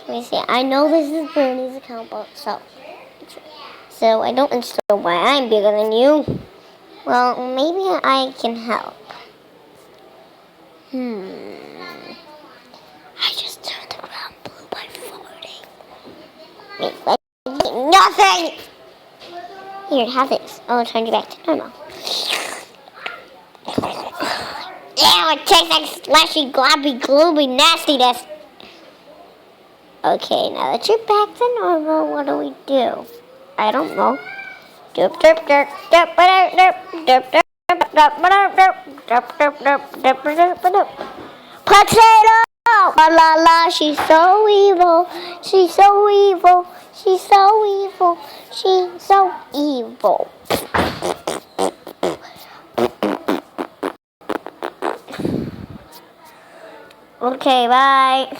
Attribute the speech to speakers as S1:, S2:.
S1: Let me see. I know this is Bernie's account, but so I don't understand why I'm bigger than you. Well, maybe I can help. I just turned the ground blue by farting. Wait, what? Nothing! Here, have this. I'll turn you back to normal. Ew, it tastes like slushy, globby, glooby nastiness. Okay, now that you're back to normal, what do we do? I don't know. Derp, derp, derp, derp, derp, derp, derp, derp. Potato! La la la, she's so evil. She's so evil. She's so evil. She's so evil. Okay, bye.